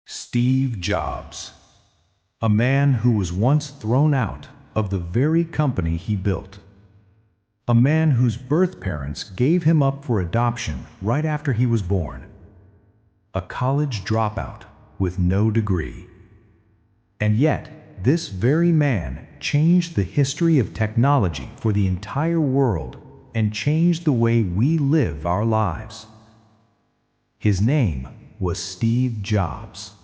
Steve Jobs, a man who was once thrown out of the very company he built. A man whose birth parents gave him up for adoption right after he was born. A college dropout with no degree. And yet, this very man changed the history of technology for the entire world and changed the way we live our lives. His name was Steve Jobs.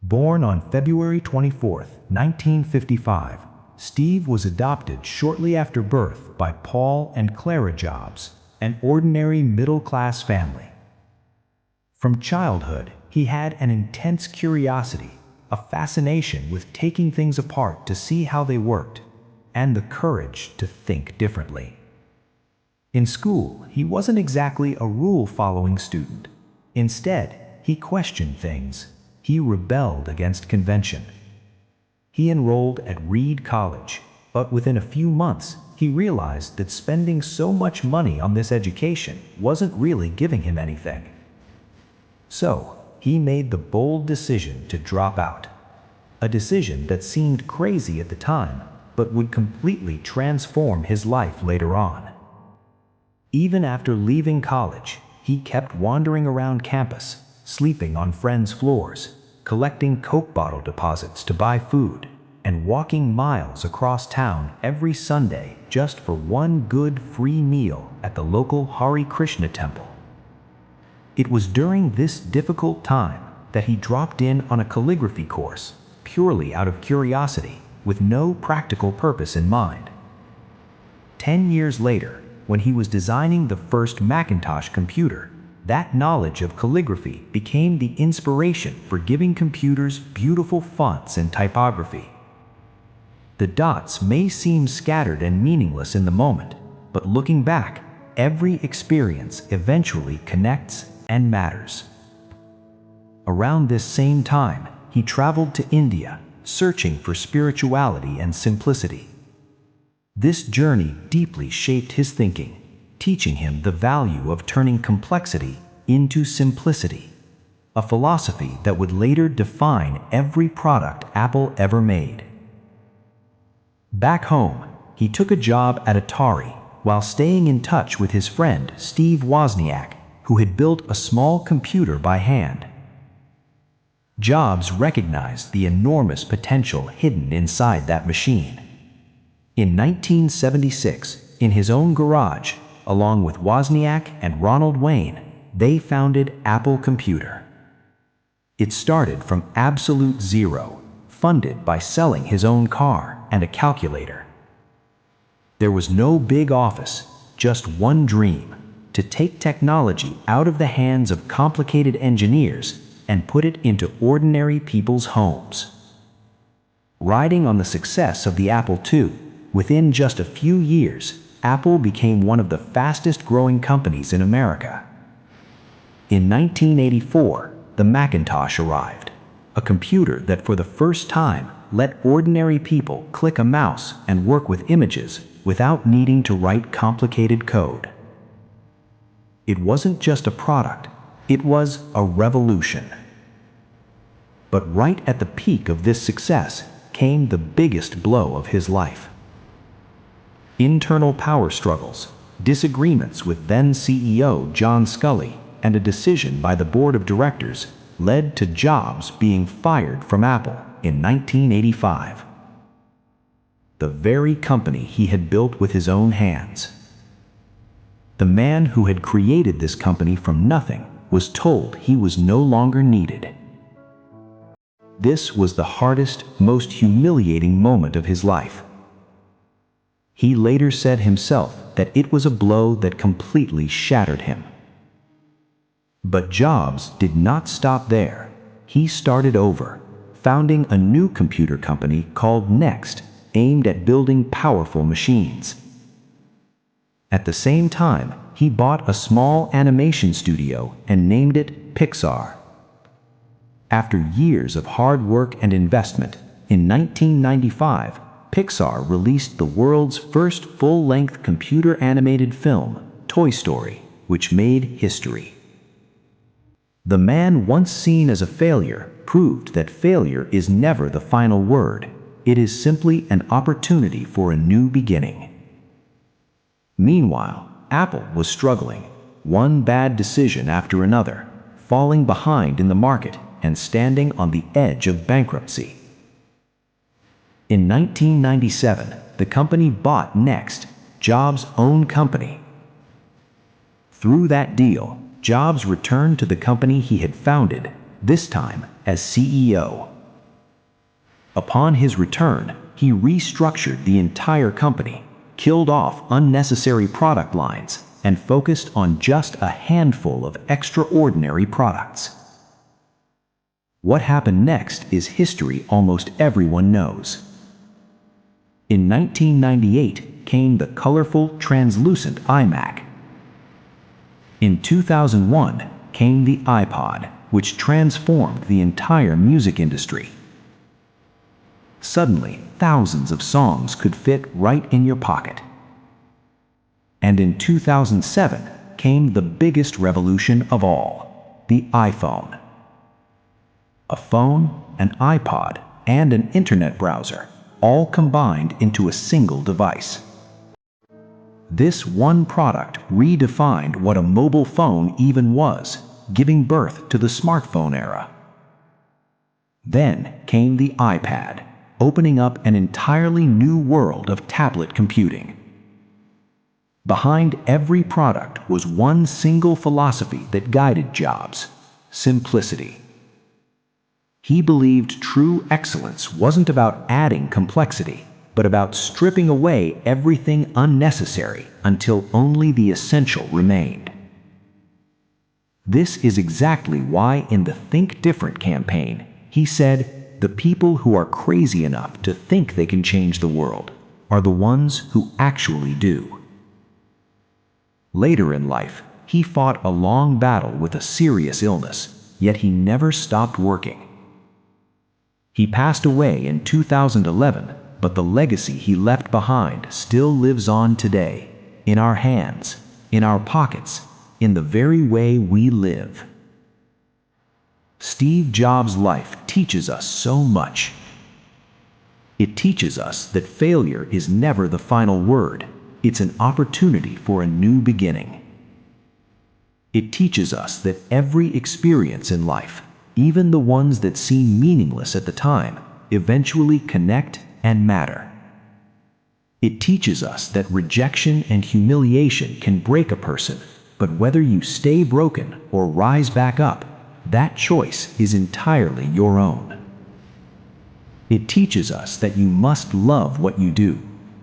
Born on February 24, 1955, Steve was adopted shortly after birth by Paul and Clara Jobs, an ordinary middle-class family. From childhood, he had an intense curiosity, a fascination with taking things apart to see how they worked, and the courage to think differently. In school, he wasn't exactly a rule-following student. Instead, he questioned things. He rebelled against convention. He enrolled at Reed College, but within a few months, he realized that spending so much money on this education wasn't really giving him anything. So, he made the bold decision to drop out. A decision that seemed crazy at the time, but would completely transform his life later on. Even after leaving college, he kept wandering around campus, sleeping on friends' floors, collecting Coke bottle deposits to buy food, and walking miles across town every Sunday just for one good free meal at the local Hare Krishna temple. It was during this difficult time that he dropped in on a calligraphy course, purely out of curiosity, with no practical purpose in mind. 10 years later, when he was designing the first Macintosh computer, that knowledge of calligraphy became the inspiration for giving computers beautiful fonts and typography. The dots may seem scattered and meaningless in the moment, but looking back, every experience eventually connects and matters. Around this same time, he traveled to India, searching for spirituality and simplicity. This journey deeply shaped his thinking, teaching him the value of turning complexity into simplicity, a philosophy that would later define every product Apple ever made. Back home, he took a job at Atari while staying in touch with his friend Steve Wozniak, who had built a small computer by hand. Jobs recognized the enormous potential hidden inside that machine. In 1976, in his own garage, along with Wozniak and Ronald Wayne, they founded Apple Computer. It started from absolute zero, funded by selling his own car and a calculator. There was no big office, just one dream: to take technology out of the hands of complicated engineers and put it into ordinary people's homes. Riding on the success of the Apple II, within just a few years, Apple became one of the fastest-growing companies in America. In 1984, the Macintosh arrived, a computer that for the first time let ordinary people click a mouse and work with images without needing to write complicated code. It wasn't just a product, it was a revolution. But right at the peak of this success came the biggest blow of his life. Internal power struggles, disagreements with then CEO John Sculley, and a decision by the board of directors led to Jobs being fired from Apple in 1985. The very company he had built with his own hands. The man who had created this company from nothing was told he was no longer needed. This was the hardest, most humiliating moment of his life. He later said himself that it was a blow that completely shattered him. But Jobs did not stop there. He started over, founding a new computer company called Next, aimed at building powerful machines. At the same time, he bought a small animation studio and named it Pixar. After years of hard work and investment, in 1995, Pixar released the world's first full-length computer-animated film, Toy Story, which made history. The man once seen as a failure proved that failure is never the final word. It is simply an opportunity for a new beginning. Meanwhile, Apple was struggling, one bad decision after another, falling behind in the market and standing on the edge of bankruptcy. In 1997, the company bought Next, Jobs' own company. Through that deal, Jobs returned to the company he had founded, this time as CEO. Upon his return, he restructured the entire company, killed off unnecessary product lines, and focused on just a handful of extraordinary products. What happened next is history almost everyone knows. In 1998 came the colorful, translucent iMac. In 2001 came the iPod, which transformed the entire music industry. Suddenly, thousands of songs could fit right in your pocket. And in 2007 came the biggest revolution of all, the iPhone. A phone, an iPod, and an internet browser, all combined into a single device. This one product redefined what a mobile phone even was, giving birth to the smartphone era. Then came the iPad, opening up an entirely new world of tablet computing. Behind every product was one single philosophy that guided Jobs: simplicity. He believed true excellence wasn't about adding complexity, but about stripping away everything unnecessary until only the essential remained. This is exactly why in the Think Different campaign, he said, "The people who are crazy enough to think they can change the world are the ones who actually do." Later in life, he fought a long battle with a serious illness, yet he never stopped working. He passed away in 2011, but the legacy he left behind still lives on today, in our hands, in our pockets, in the very way we live. Steve Jobs' life teaches us so much. It teaches us that failure is never the final word. It's an opportunity for a new beginning. It teaches us that every experience in life, even the ones that seem meaningless at the time, eventually connect and matter. It teaches us that rejection and humiliation can break a person, but whether you stay broken or rise back up, that choice is entirely your own. It teaches us that you must love what you do,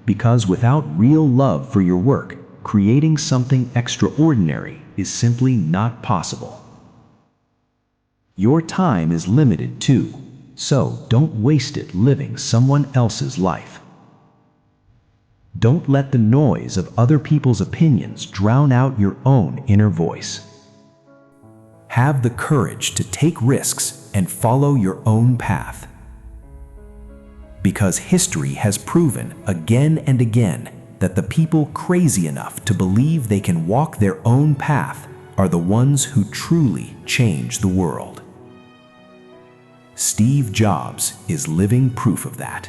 because without real love for your work, creating something extraordinary is simply not possible. Your time is limited too, so don't waste it living someone else's life. Don't let the noise of other people's opinions drown out your own inner voice. Have the courage to take risks and follow your own path. Because history has proven again and again that the people crazy enough to believe they can walk their own path are the ones who truly change the world. Steve Jobs is living proof of that.